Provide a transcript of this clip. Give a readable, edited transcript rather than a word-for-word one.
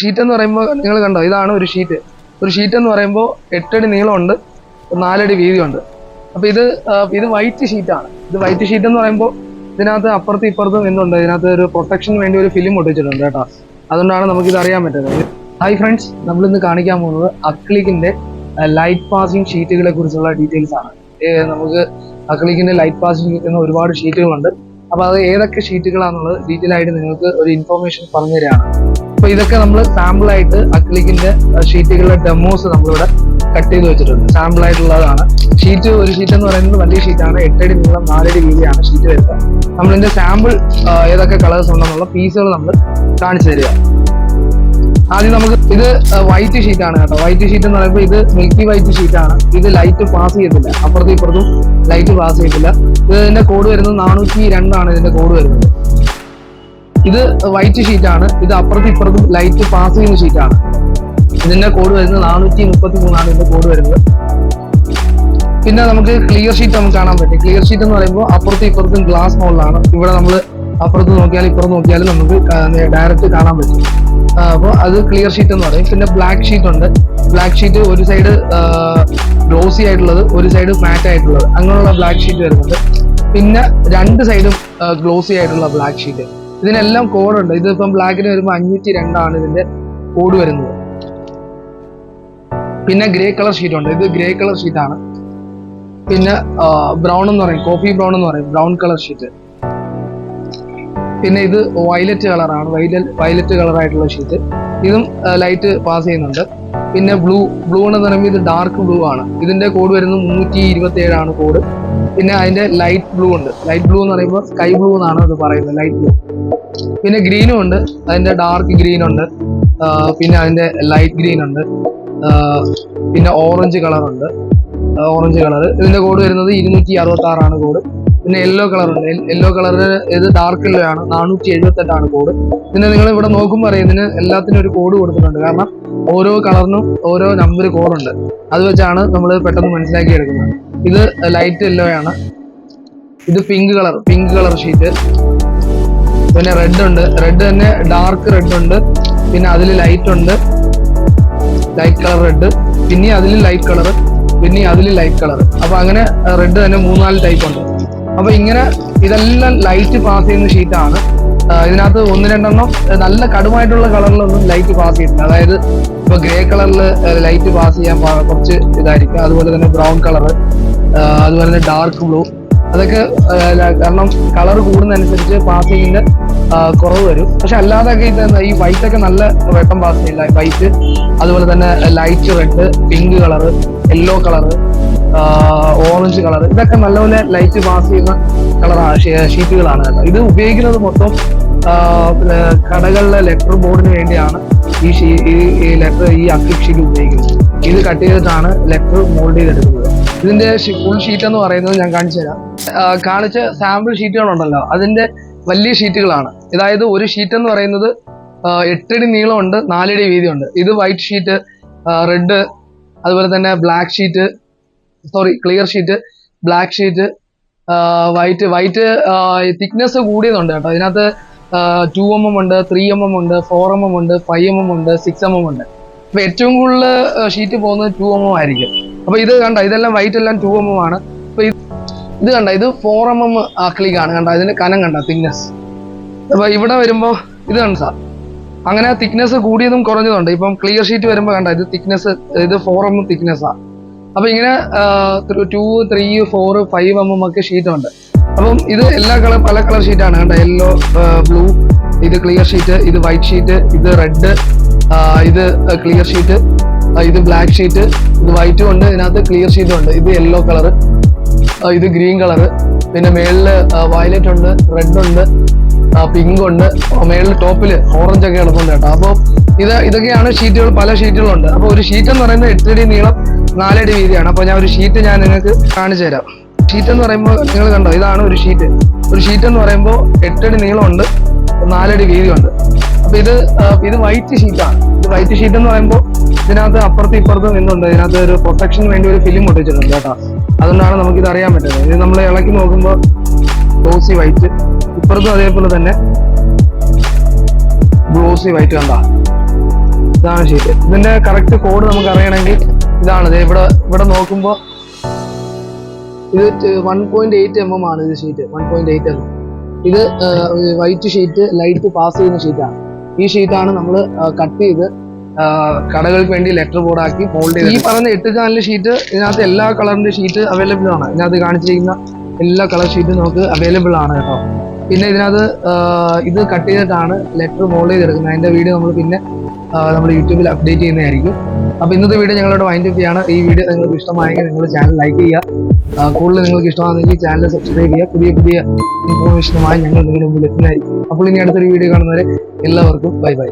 Sheet എന്ന് പറയുമ്പോൾ നിങ്ങൾ കണ്ടോ, ഇതാണ് ഒരു ഷീറ്റ്. ഒരു ഷീറ്റ് എന്ന് പറയുമ്പോൾ 8 അടി നീളമുണ്ട്, 4 അടി വീതിയുണ്ട്. അപ്പോൾ ഇത് വൈറ്റ് ഷീറ്റാണ്. ഇത് വൈറ്റ് ഷീറ്റ് എന്ന് പറയുമ്പോൾ ഇതിനകത്ത് അപ്പുറത്തും ഇപ്പുറത്തും എന്തുണ്ട്, ഇതിനകത്ത് ഒരു പ്രൊട്ടക്ഷന് വേണ്ടി ഒരു ഫിലിം ഒട്ടിച്ചിട്ടുണ്ട് കേട്ടോ. അതുകൊണ്ടാണ് നമുക്കിത് അറിയാൻ പറ്റുന്നത്. ഹായ് ഫ്രണ്ട്സ്, നമ്മളിന്ന് കാണിക്കാൻ പോകുന്നത് അക്ലിക്കിന്റെ ലൈറ്റ് പാസിംഗ് ഷീറ്റുകളെ കുറിച്ചുള്ള ഡീറ്റെയിൽസ് ആണ്. നമുക്ക് അക്ലിക്കിന്റെ ലൈറ്റ് പാസിംഗ് കിട്ടുന്ന ഒരുപാട് ഷീറ്റുകളുണ്ട്. അപ്പോൾ അത് ഏതൊക്കെ ഷീറ്റുകളാണെന്നുള്ളത് ഡീറ്റെയിൽ ആയിട്ട് നിങ്ങൾക്ക് ഒരു ഇൻഫോർമേഷൻ പറഞ്ഞു തരികയാണ്. അപ്പോൾ ഇതൊക്കെ നമ്മൾ സാമ്പിൾ ആയിട്ട് അക്ലിക്കിന്റെ ഷീറ്റുകളുടെ ഡെമോസ് നമ്മളിവിടെ കട്ട് ചെയ്ത് വെച്ചിട്ടുണ്ട്. സാമ്പിൾ ആയിട്ടുള്ളതാണ്. ഒരു ഷീറ്റ് എന്ന് പറയുന്നത് വലിയ ഷീറ്റാണ്. 8 അടി നീളം 4 അടി വീതിയാണ് ഷീറ്റ് വരുന്നത്. നമ്മളിതിന്റെ സാമ്പിൾ ഏതൊക്കെ കളേഴ്സ് ഉണ്ടെന്നുള്ള പീസുകൾ നമ്മൾ കാണിച്ചു തരിക. ആദ്യം നമുക്ക് ഇത് വൈറ്റ് ഷീറ്റാണ് കേട്ടോ. വൈറ്റ് ഷീറ്റ് എന്ന് പറയുമ്പോൾ ഇത് മിൽക്കി വൈറ്റ് ഷീറ്റാണ്. ഇത് ലൈറ്റ് പാസ് ചെയ്യത്തില്ല, അപ്പുറത്തും ഇപ്പുറത്തും ലൈറ്റ് പാസ് ചെയ്യത്തില്ല. ഇതിന്റെ കോഡ് വരുന്നത് 402 ആണ്. ഇതിന്റെ കോഡ് വരുന്നത്. ഇത് വൈറ്റ് ഷീറ്റാണ്. ഇത് അപ്പുറത്തും ഇപ്പുറത്തും ലൈറ്റ് പാസ് ചെയ്യുന്ന ഷീറ്റാണ്. ഇതിന്റെ കോഡ് വരുന്നത് 433 ആണ് ഇതിന്റെ കോഡ് വരുന്നത്. പിന്നെ നമുക്ക് ക്ലിയർ ഷീറ്റ് നമുക്ക് കാണാൻ പറ്റും. ക്ലിയർ ഷീറ്റ് എന്ന് പറയുമ്പോൾ അപ്പുറത്തും ഇപ്പുറത്തും ഗ്ലാസ് മോളിലാണ്. ഇവിടെ നമ്മൾ അപ്പുറത്ത് നോക്കിയാലും ഇപ്പുറത്ത് നോക്കിയാലും നമുക്ക് ഡയറക്റ്റ് കാണാൻ പറ്റും. അപ്പോൾ അത് ക്ലിയർ ഷീറ്റ് എന്ന് പറയും. പിന്നെ ബ്ലാക്ക് ഷീറ്റ് ഉണ്ട്. ബ്ലാക്ക് ഷീറ്റ് ഒരു സൈഡ് ഗ്ലോസി ആയിട്ടുള്ളത്, ഒരു സൈഡ് മാറ്റ് ആയിട്ടുള്ളത്, അങ്ങനെയുള്ള ബ്ലാക്ക് ഷീറ്റ് വരുന്നുണ്ട്. പിന്നെ 2 സൈഡും ഗ്ലോസി ആയിട്ടുള്ള ബ്ലാക്ക് ഷീറ്റ്. ഇതിനെല്ലാം കോഡുണ്ട്. ഇതിപ്പം ബ്ലാക്കിന് വരുമ്പോൾ 502 ആണ് ഇതിന്റെ കോഡ് വരുന്നത്. പിന്നെ ഗ്രേ കളർ ഷീറ്റ് ഉണ്ട്. ഇത് ഗ്രേ കളർ ഷീറ്റാണ്. പിന്നെ ബ്രൗൺ എന്ന് പറയും, കോഫി ബ്രൗൺ എന്ന് പറയും, ബ്രൗൺ കളർ ഷീറ്റ്. പിന്നെ ഇത് വയലറ്റ് കളറാണ്, വയലറ്റ് കളർ ആയിട്ടുള്ള ഷീറ്റ്. ഇതും ലൈറ്റ് പാസ് ചെയ്യുന്നുണ്ട്. പിന്നെ ബ്ലൂ എന്ന് പറയുമ്പോൾ ഇത് ഡാർക്ക് ബ്ലൂ ആണ്. ഇതിന്റെ കോഡ് വരുന്നത് 327 ആണ് കോഡ്. പിന്നെ അതിന്റെ ലൈറ്റ് ബ്ലൂ ഉണ്ട്. ലൈറ്റ് ബ്ലൂ എന്ന് പറയുമ്പോൾ സ്കൈ ബ്ലൂ എന്നാണ് അത് പറയുന്നത്, ലൈറ്റ് ബ്ലൂ. പിന്നെ ഗ്രീനും ഉണ്ട്. അതിന്റെ ഡാർക്ക് ഗ്രീൻ ഉണ്ട്. പിന്നെ അതിന്റെ ലൈറ്റ് ഗ്രീൻ ഉണ്ട്. പിന്നെ ഓറഞ്ച് കളർ ഉണ്ട്. ഓറഞ്ച് കളർ ഇതിന്റെ കോഡ് വരുന്നത് 266 ആണ് കോഡ്. പിന്നെ യെല്ലോ കളർ ഉണ്ട്. യെല്ലോ കളറിന് ഇത് ഡാർക്ക് യെല്ലോ ആണ്. 478 ആണ് കോഡ്. പിന്നെ നിങ്ങൾ ഇവിടെ നോക്കുമ്പോൾ അറിയാം, ഇതിന് എല്ലാത്തിനും ഒരു കോഡ് കൊടുത്തിട്ടുണ്ട്. കാരണം ഓരോ കളറിനും ഓരോ നമ്പർ കോഡുണ്ട്. അത് വെച്ചാണ് നമ്മൾ പെട്ടെന്ന് മനസ്സിലാക്കി എടുക്കുന്നത്. ഇത് ലൈറ്റ് യെല്ലോ ആണ്. ഇത് പിങ്ക് കളർ ഷീറ്റ്. പിന്നെ റെഡ് ഉണ്ട്. റെഡ് തന്നെ ഡാർക്ക് റെഡ് ഉണ്ട്. പിന്നെ അതിൽ ലൈറ്റ് ഉണ്ട്, ലൈറ്റ് കളർ റെഡ്. പിന്നെ അതിൽ ലൈറ്റ് കളർ, പിന്നെ അതിൽ ലൈറ്റ് കളർ. അപ്പൊ അങ്ങനെ റെഡ് തന്നെ 3-4 ടൈപ്പ് ഉണ്ട്. അപ്പൊ ഇങ്ങനെ ഇതെല്ലാം ലൈറ്റ് പാസ് ചെയ്യുന്ന ഷീറ്റാണ്. ഇതിനകത്ത് 1-2 നല്ല കടുമായിട്ടുള്ള കളറിലൊന്നും ലൈറ്റ് പാസ് ചെയ്തില്ല. അതായത് ഇപ്പൊ ഗ്രേ കളറിൽ ലൈറ്റ് പാസ് ചെയ്യാൻ കുറച്ച് ഇതായിരിക്കും. അതുപോലെ തന്നെ ബ്രൗൺ കളർ, അതുപോലെ തന്നെ ഡാർക്ക് ബ്ലൂ. അതൊക്കെ കാരണം കളർ കൂടുന്നതനുസരിച്ച് പാസിങ്ങിന്റെ കുറവ് വരും. പക്ഷെ അല്ലാതൊക്കെ ഈ വൈറ്റ് ഒക്കെ നല്ല വെട്ടം പാസ് ചെയ്യില്ല. വൈറ്റ്, അതുപോലെ തന്നെ light red, pink colour, yellow colour, orange colour, ഇതൊക്കെ നല്ലപോലെ ലൈറ്റ് പാസ് ചെയ്യുന്ന ഷീറ്റുകളാണ് കേട്ടോ. ഇത് ഉപയോഗിക്കുന്നത് മൊത്തം കടകളിലെ ലെറ്റർ ബോർഡിന് വേണ്ടിയാണ് ഈ ലെറ്റർ, ഈ അക്ലിക് ഷീറ്റ് ഉപയോഗിക്കുന്നത്. ഇത് കട്ട് ചെയ്തിട്ടാണ് ലെറ്റർ മോൾഡ് ചെയ്തെടുക്കുന്നത്. ഇതിന്റെ ഫുൾ ഷീറ്റ് എന്ന് പറയുന്നത് ഞാൻ കാണിച്ചു തരാം. കാണിച്ച സാമ്പിൾ ഷീറ്റുകളുണ്ടല്ലോ, അതിന്റെ വലിയ ഷീറ്റുകളാണ്. അതായത് ഒരു ഷീറ്റ് എന്ന് പറയുന്നത് 8 അടി നീളമുണ്ട്, 4 അടി വീതിയുണ്ട്. ഇത് വൈറ്റ് ഷീറ്റ്, റെഡ്, അതുപോലെ തന്നെ black sheet, clear sheet, black sheet, white thickness കൂടിയതുണ്ട് കേട്ടോ. ഇതിനകത്ത് 2 mm ഉണ്ട്, 3 mm ഉണ്ട്, 4 mm ഉണ്ട്, 5 mm ഉണ്ട്, 6 mm ഉണ്ട്. അപ്പൊ ഏറ്റവും കൂടുതൽ ഷീറ്റ് പോകുന്നത് 2 mm ആയിരിക്കും. അപ്പൊ ഇത് കണ്ട, ഇതെല്ലാം വൈറ്റ് എല്ലാം 2 mm ആണ്. അപ്പൊ ഇത് കണ്ട, ഇത് 4 mm അക്ലിക് ആണ്. കണ്ട, ഇതിന്റെ കനം കണ്ട, തിക്നെസ്. അപ്പൊ ഇവിടെ വരുമ്പോ ഇത് കണ്ട സാർ, അങ്ങനെ തിക്നെസ് കൂടിയതും കുറഞ്ഞതുണ്ട്. ഇപ്പം ക്ലിയർ ഷീറ്റ് വരുമ്പോൾ കണ്ട, ഇത് തിക്നെസ്, ഇത് 4 mm തിക്നെസ്സാ. അപ്പൊ ഇങ്ങനെ 2, 3, 4, 5 mm ഒക്കെ ഷീറ്റ് ഉണ്ട്. അപ്പം ഇത് പല കളർ ഷീറ്റാണ് കണ്ട. യെല്ലോ, ബ്ലൂ, ഇത് ക്ലിയർ ഷീറ്റ്, ഇത് വൈറ്റ് ഷീറ്റ്, ഇത് റെഡ്, ഇത് ക്ലിയർ ഷീറ്റ്, ഇത് ബ്ലാക്ക് ഷീറ്റ്, ഇത് വൈറ്റും ഉണ്ട്, ഇതിനകത്ത് ക്ലിയർ ഷീറ്റും ഉണ്ട്. ഇത് യെല്ലോ കളർ, ഇത് ഗ്രീൻ കളർ. പിന്നെ മേളില് വയലറ്റ് ഉണ്ട്, റെഡ് ഉണ്ട്, പിങ്ക് ഉണ്ട്. മേളിൽ ടോപ്പില് ഓറഞ്ച് ഒക്കെ കിടപ്പുണ്ട് കേട്ടോ. അപ്പോൾ ഇതൊക്കെയാണ് ഷീറ്റുകൾ. പല ഷീറ്റുകളുണ്ട്. അപ്പോൾ ഒരു ഷീറ്റ് എന്ന് പറയുന്നത് 8 അടി നീളം, 4 അടി വീതിയാണ്. അപ്പോൾ ഞാൻ ഒരു ഷീറ്റ് നിങ്ങൾക്ക് കാണിച്ചു തരാം. ഷീറ്റ് എന്ന് പറയുമ്പോൾ നിങ്ങൾ കണ്ടോ, ഇതാണ് ഒരു ഷീറ്റ്. ഒരു ഷീറ്റ് എന്ന് പറയുമ്പോൾ 8 അടി നീളമുണ്ട്, 4 അടി വീതിയുണ്ട്. അപ്പൊ ഇത് വൈറ്റ് ഷീറ്റാണ്. ഇത് വൈറ്റ് ഷീറ്റ് എന്ന് പറയുമ്പോൾ ഇതിനകത്ത് അപ്പുറത്തും ഇപ്പുറത്തും നിന്നുണ്ട്. ഇതിനകത്ത് ഒരു പ്രൊട്ടക്ഷന് വേണ്ടി ഒരു ഫിലിം ഒട്ടിച്ചിട്ടുണ്ട് കേട്ടോ. അതുകൊണ്ടാണ് നമുക്കിത് അറിയാൻ പറ്റുന്നത്. ഇത് നമ്മൾ ഇളക്കി നോക്കുമ്പോൾ ഗ്ലോസി വൈറ്റ്, ഇപ്പുറത്തും അതേപോലെ തന്നെ ഗ്ലോസി വൈറ്റ് കണ്ട. ഇതാണ് ഷീറ്റ്. ഇതിന്റെ കറക്റ്റ് കോഡ് നമുക്ക് അറിയണമെങ്കിൽ ഇതാണ്. ഇവിടെ നോക്കുമ്പോൾ ഇത് 1.8 mm ആണ് ഇത് ഷീറ്റ്. 1.8 mm. ഇത് വൈറ്റ് ഷീറ്റ് ലൈറ്റ് പാസ് ചെയ്യുന്ന ഷീറ്റാണ്. ഈ ഷീറ്റാണ് നമ്മൾ കട്ട് ചെയ്ത് കടകൾക്ക് വേണ്ടി ലെറ്റർ ബോർഡ് ആക്കി മോൾഡ് ചെയ്ത്. ഈ പറഞ്ഞ 8 ചാനൽ ഷീറ്റ് ഇതിനകത്ത് എല്ലാ കളറിന്റെ ഷീറ്റ് അവൈലബിൾ ആണ്. ഇതിനകത്ത് കാണിച്ചിരിക്കുന്ന എല്ലാ കളർ ഷീറ്റും നമുക്ക് അവൈലബിൾ ആണ് കേട്ടോ. പിന്നെ ഇതിനകത്ത് ഇത് കട്ട് ചെയ്തിട്ടാണ് ലെറ്റർ മോൾഡ് ചെയ്തെടുക്കുന്നത്. അതിന്റെ വീഡിയോ നമ്മൾ പിന്നെ നമ്മൾ യൂട്യൂബിൽ അപ്ഡേറ്റ് ചെയ്യുന്നതായിരിക്കും. അപ്പോൾ ഇന്നത്തെ വീഡിയോ ഞങ്ങളോട് വൈൻഡ് അപ്പ് ചെയ്യാണ്. ഈ വീഡിയോ നിങ്ങൾക്ക് ഇഷ്ടമായെങ്കിൽ നിങ്ങൾ ചാനൽ ലൈക്ക് ചെയ്യുക. കൂടുതൽ നിങ്ങൾക്ക് ഇഷ്ടമാണെങ്കിൽ ചാനൽ സബ്സ്ക്രൈബ് ചെയ്യുക. പുതിയ ഇൻഫോർമേഷനുമായി ഞങ്ങൾ നിങ്ങളുടെ മുമ്പിൽ എത്തുന്നതായിരിക്കും. അപ്പോൾ ഇനി അടുത്തൊരു വീഡിയോ കാണുന്നവരെ എല്ലാവർക്കും ബൈ ബൈ.